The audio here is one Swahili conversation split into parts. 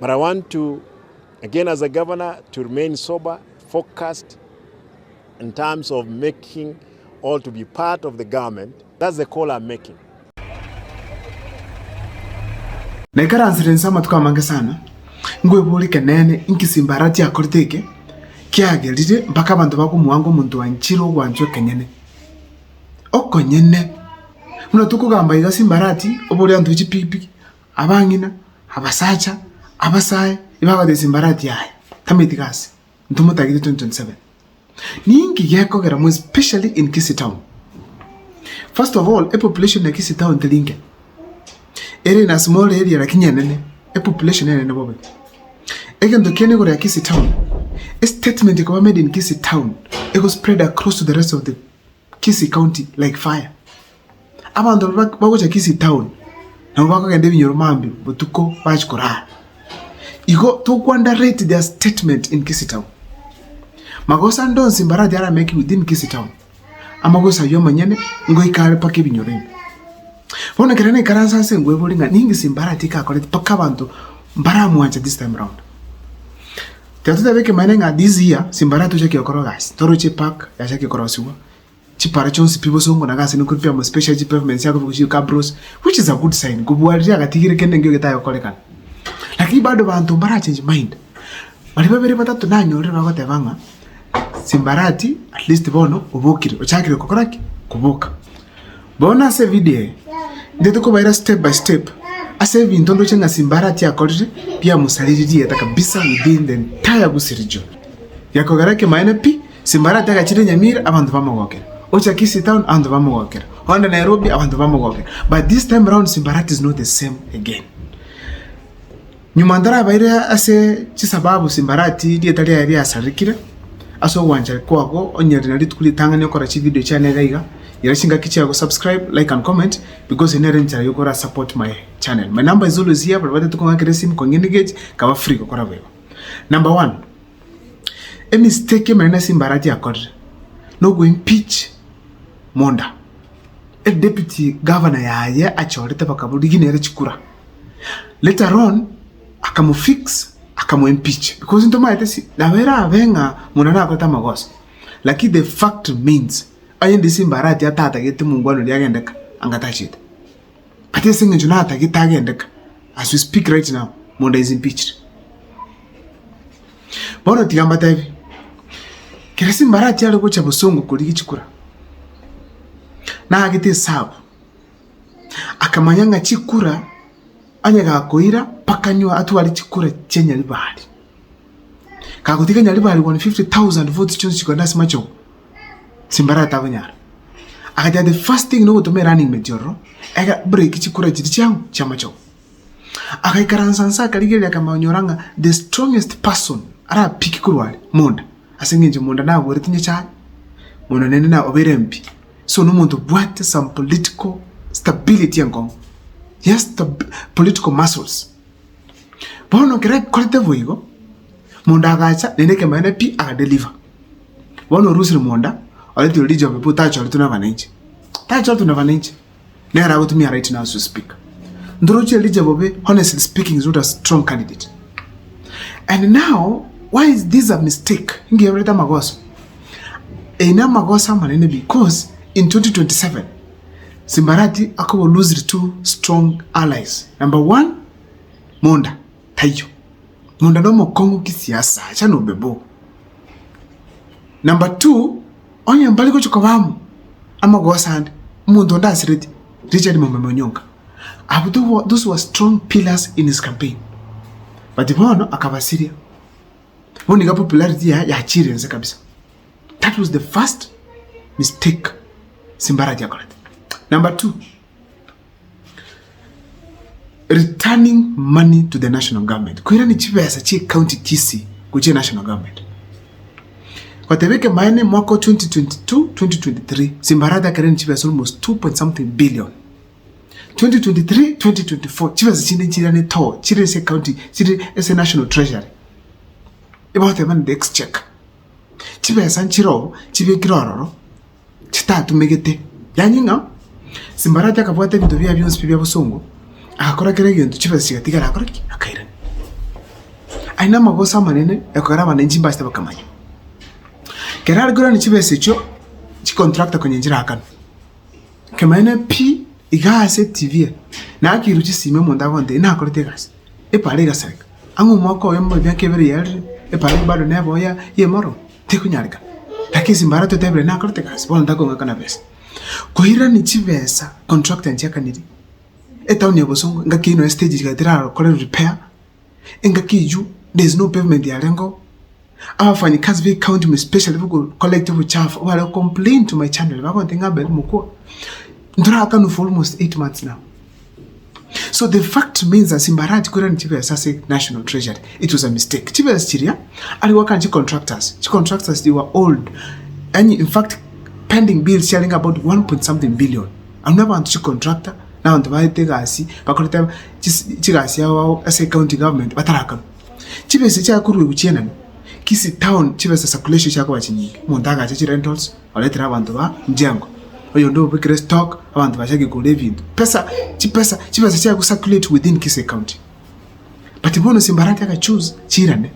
But I want to, again as a governor, to remain sober, focused in terms of making all to be part of the government. That's the call I'm making. Nekaransiren sama tukamanga sana. Ngwe buli kenene inkisimbarati akorteke. Kiagerire mpaka abantu bakumuwango muntu wanchiro gwanjwe kenyene. Okonyene. Muno tukugamba iga simbarati obuli antu chipipiki. Abangina, abasacha, abasaye, ibaga de simbarati yae. Tamitikasi. Ntumutagire 2027. Ningi gekogera mo especially in Kisii Town. First of all, a population ya Kisii Town telinge. Ere na small area lakini nene. A population nene bobe. Egen to kene gore ya Kisii Town. A statement iko made in Kisii Town. It was spread across to the rest of the Kisii County like fire. Abantu bako cha Kisii Town. Na bako kende binyoromambi botuko bachikora. Iko to underrate their statement in Kisii Town. Magosa ndo simbarati ara make within Kisii Town. Amagosa yoma nyene ngo ikale pake binyoreni. Bona kerane karansa se ngwe bolinga ningi simbarati ka kole paka bantu mbara muacha this time round. Tatuta beke manenga this year simbarati chake okoro guys. Toroche park ya chake korosiwa. Chipara chonsi people songo na gasi nukulipia mo special pavements yako kushika bros, which is a good sign. Kubwali akatigire kende ngyo getayo kolekana. Lakini bado bantu mbara change mind. Bali babere batatu nanyo bako tebanga. Simbarati at least bono ubukire ochakire kokoraki kubuka bona se video ndeto ko baira step by step ase vintondo chenga simbarati akorire pia musaliriri eta kabisa within the entire Gusii region yakogarake maana pi simbarati agachire Nyamira abantu bamugokera ocha Kisii Town abantu bamugokera honda Nairobi abantu bamugokera but this time around simbarati is not the same again nyumandara baira ase chisababu simbarati dietali yari asarikira aso wanja kwako onyere nali tukulitanga nyokora chi video channel gaiga irashinga kichi yako subscribe like and comment because inere nchara yokora support my channel. My number is always here but wate tukonga kiresimu kwa ngengage kawa free kokora wewe. Number 1, a mistake marina simbarati akodre no go impeach Monda a deputy governor yaye achorete bakabudi ginere chikura later on akamu fix akamu impeach because ntoma yatesi la vera avenga munana akota magosa lakini the fact means ayende simbarati atata gete mungwano lyagendeka angatachita ate singe junata gitagendeka as we speak right now Monda is impeached bono tigamba tavi kira simbarati yale kucha busongo kuli chikura na agite sabu akamanyanga chikura anyaga koira pakanywa atwali chikura chenya libali kakutika nyalibali 150,000 votes chonsi chikona simacho simbarati abanyara akaja the first thing no to me running major aga break chikura chiti changu chamacho akaikaransansa kaligeli akamanyoranga the strongest person ara piki kurwali Monda asengenje Monda na woritinye cha Monda nene na oberempi so no muntu bwate some political stability yango. Yes, the political muscles. Bono kere kolete voigo. Monda agacha neneke maana pi aga deliver. Bono rusiri Monda aleti olijo pepo tacho alituna vananchi. Tacho alituna vananchi. Nera go to me right now to speak. Ndoroche elija bobe honestly speaking is not a strong candidate. And now why is this a mistake? Inge evereta magoso. Ina magosa manene because in 2027 Simbarati ako will lose 2 strong allies. Number 1, Monda, Taiyo. Monda no mokongo kisiasa, chano bebo. Number 2, onye mbaliko chukawamu. Ama go sand, Mundo nda asireti, Richard Momemonyonga. Those were strong pillars in his campaign. But Ibono akabasiria. Woniga popularity ya chiri nse kabisa. That was the first mistake Simbarati akolete. Number 2, returning money to the national government. Kuira ni chipe ya sachi county Kisii kuchie national government. Kwa tebeke maene mwako 2022-2023, Simbarati kare ni chipe ya almost 2.something billion. 2023-2024, chipe ya sachi chirane to, chire se county, chire se national treasury. Iba man the exchequer. Chipe ya sanchiro, chipe kirororo, chita tumegete. Yanyinga, Simbarati akafuata vitu vya vyonsi vya busongo akakora kile kintu chipa sigatigara akora akaira aina magosa manene yakora wananchi basta bakamanya kerari gura ni chibese cho chi contractor kwenye njira akano kemane p igase tv na akiruchi sime monda konde na akorete gas e pare gasarika angu moko yembo byakebere yari e pare bado nebo ya ye moro tekunyarika lakini simbara to tebre na akorete gas bonda ko ngakana bese kohira ni chibesa contractor nchakaniri etauni yabosongo ngakino stage gatira kore repair engakiju there's no pavement ya rengo abafanyi kazi be county especially buko collective chafu wala complain to my channel bako ntinga bel muko ndura akanu for almost 8 months now. So the fact means that Simbarati couldn't chief assassin national treasury. It was a mistake. Chief Chiria and work on contractors. Contractors they were old and in fact pending bills sharing about 1.something billion. I'm never on to contractor now on the way take asi bakoleta chigasi yawo as a county government bataraka. Chief Chiria kuru uchena kisi town chief circulation chako bachinyi montaga chichi rentals oletra abantu ba mjengo oyo ndo bikire stock abantu bashaki kule bintu pesa cha ku circulate within Kisii County. But ibono Simbarati aka choose chirane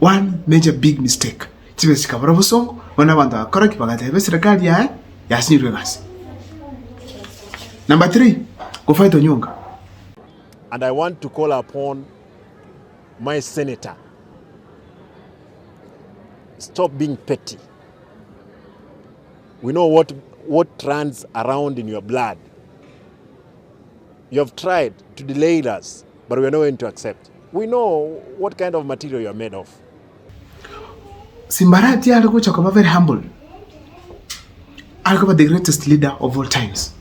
one major big mistake chipe chikabara busongo wana abantu akora kibagata be serikali ya yasinyirwe gasi. Number 3 go fight Onyonga. And I want to call upon my senator, stop being petty. We know what runs around in your blood. You have tried to delay us, but we are not going to accept. We know what kind of material you are made of. Simbarati alikuwa very humble. Alikuwa the greatest leader of all times.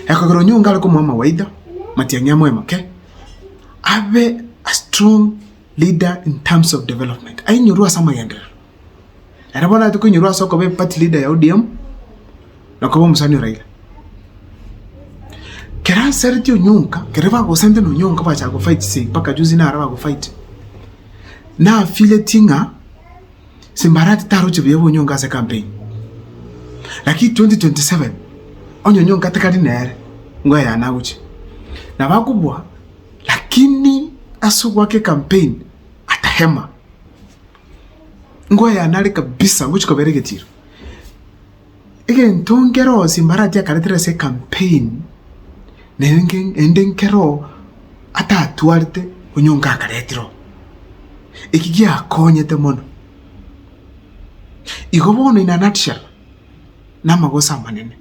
Yakagoro Onyonga alikuwa mama waida, matiangya mwema, okay? Abe a strong leader in terms of development. Ainyurua sama yandere. Anabona atuko nyurua soko be party leader ya ODM na kwa musani Raila. Kera Sergio Onyonga, kereva go sente no Onyonga bacha go fight say paka juzi na araba go fight. Na affiliatinga Simbarati taruche bye Onyonga za campaign. Lakini 2027 Onyonga takadi nere ngoya yana uche. Na bakubwa lakini asu wake campaign atahema. Ngoya yana kabisa nguchiko bereke tiro. Again, tongero Simbarati akaletera se campaign nengenkero ata atuarte Onyonga akaletiro ikigia akonyete mono igobono in a nutshell na magosa manene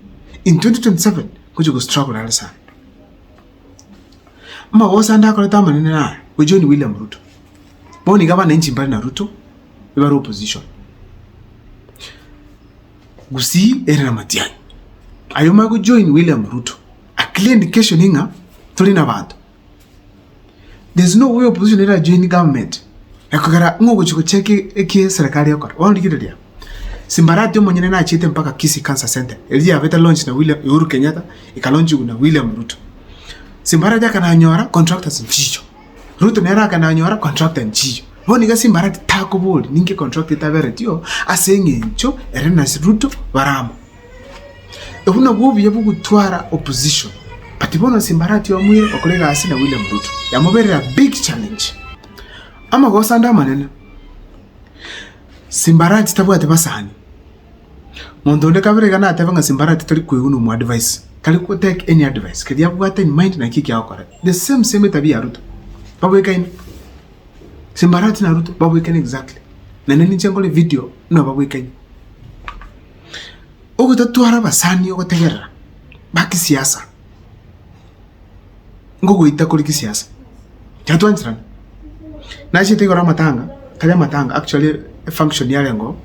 in 2027 kujugo struggle alisa magosa ndakoleta manene na John William Ruto boni gavana nchi mbali na Ruto ibara opposition Gusii era Matiang'i ayoma go join William Ruto a clear indication inga tolina bantu. There's no way opposition era join government yakagara ngogo chiko cheke eki serikali yakora wandikiredia Simbarati omonyene na achite mpaka Kisii Cancer Center elija aveta launch na Uhuru Kenyatta ikalaunch na William Ruto. Simbarati akananyora contractors nchicho Ruto nera akananyora contractor nchicho boni ga Simbarati tako boli ninge contractor taberetio asengencho erena Ruto barama ehuna gubi yabugu twara opposition patibono Simbarati wamwire okolega asina William Ruto yamoberera big challenge ama go sanda manene Simbarati tabwate basani mondo nde kabere kana atavanga Simbarati tali kwegunu mu advice kali ko take any advice kadi yabwate in mind na kiki yakora the same tabia Ruto babu ikaini Simbarati na Ruto babu ikaini exactly na nini changole video no babu ikaini ogo tatwara basani ogo tegera baki siasa ngogo itakoli kisiasa yatwanzira na chite gora matanga kaya matanga actually function yale ngo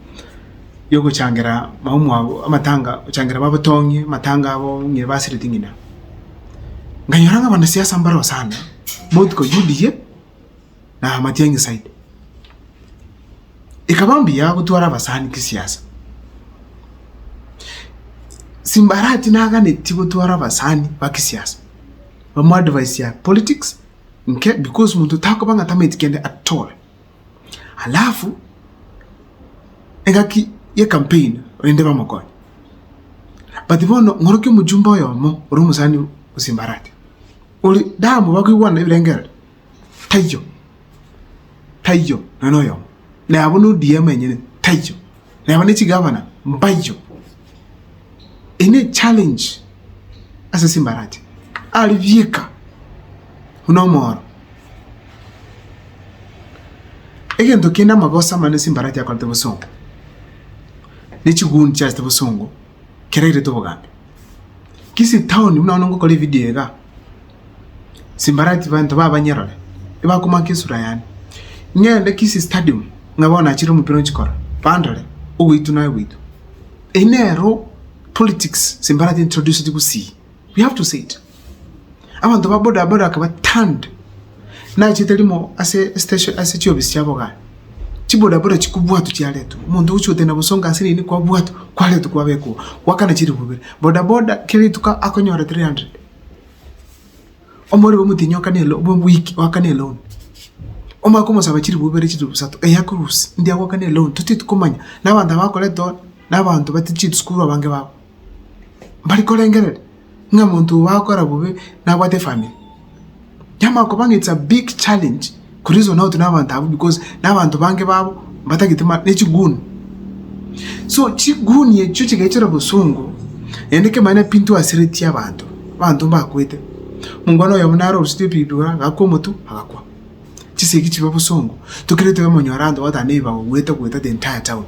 yogo changira maumu amatanga changira babotongi matanga abo university tingina nganyoranga bana siasa mbaro sana both ko UDA na Matiang'i side ikabambi ya gutwara basani kisiasa Simbarati naga netibo twara basani bakisiasa bamu advice ya politics nke because muntu takobanga tametikende at all alafu engaki ye campaign rende bamukonya but bono ngoroke mujumba yomo urumusani Simbarati uli damu bakwiwana ibirengera tayo tayo noyo na abunu DM nyine tayo na abane chi governor mbayo ene challenge asa Simbarati alivyeka unomoro egento kenda magosa mane Simbarati akolte busongo nichigun chaste busongo kerere to bogambe kisi town unaona ngo kole video ga Simbarati bantu babanyerole iba kumake sura yani ngende kisi stadium ngabona achiro mupiro nchikora pandole uwitu na witu enero politics Simbarati introduced to see we have to say it abantu baboda akaba turned na chitelimo ase station ase chobisi yaboga chiboda chikubwatu cyaletu umuntu uchote na busonga asiri ni kwa bwatu kwaletu kwa beko wakana chiri bubere boda kiri tuka akonyora 300 omori bomutinyoka nelo wiki wakane loan omako musaba chiri bubere chiri busatu eyakurusi ndi akokane loan tuti tukomanya nabanda bakole to nabantu batichiti school abange babo bali kolengerere nga muntu wakora bube nabate family yama kubanga it's a big challenge kurizo now tunabantu abo because nabantu bange babo batagitima nechigunu so chigunu ye chuchi gachira busungu endeke mana pintu asireti abantu bantu bakwete mungono yo munaro usitipidura gakomotu agakwa chisiki chiba busungu tukirete bamonyorando wataneba weta the entire town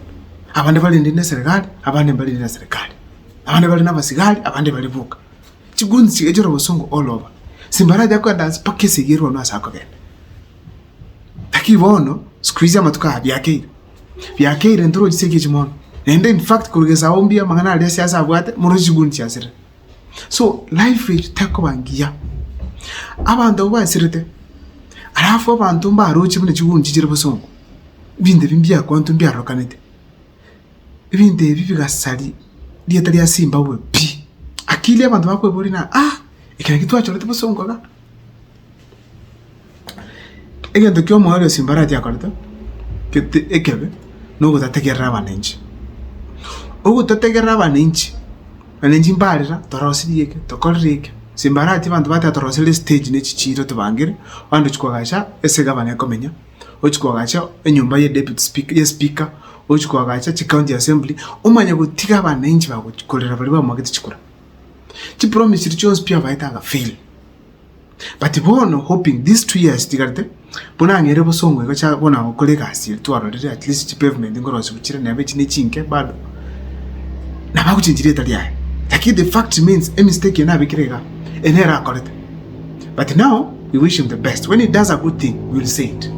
abande bali ndine serikali abande bali ndine serikali abande bali nabasigali abande bali buka chigunzi chigachira busungu all over Simbarati akwenda pakese gero no asako genda takibono squeeze amatuka byakeire ndoro giseke chimono and in fact kurugeza ombia mangana ali siasa abwate muri chigunzi cyasira so life rate takobangiya abantu basirite arafu abantu mbaruki bune chigunzi chire busungu binde bimbya kwantu mbyaro kanete binde bibigasali dietali ya Simba we pi akili abantu bakweburi na ikana kitu achorete busongo ga egento kyo mwari Simbarati akorete kete ekebe no gutategera abanenji ogutategera abanenji mbarira torosirieke tokorike Simbarati bantu bata torosire stage ne chichiro tubangire wando chikwagasha esegabane yakomenya ochikwagasha enyumba ye deputy speaker ochikwagasha county assembly umanya gutiga abanenji bagukorera bali bamagete chikura chi promise chose pia vaitanga fail but bono hoping these 2 years tigarte bona ngere busongo gacha bona kolega asi tuarore at least chi pavement ngorosi kuchira nabe chine chinke bado na bakuchinjire talia lakini the fact means a mistake na bikirega enera correct but now we wish him the best when he does a good thing we will say it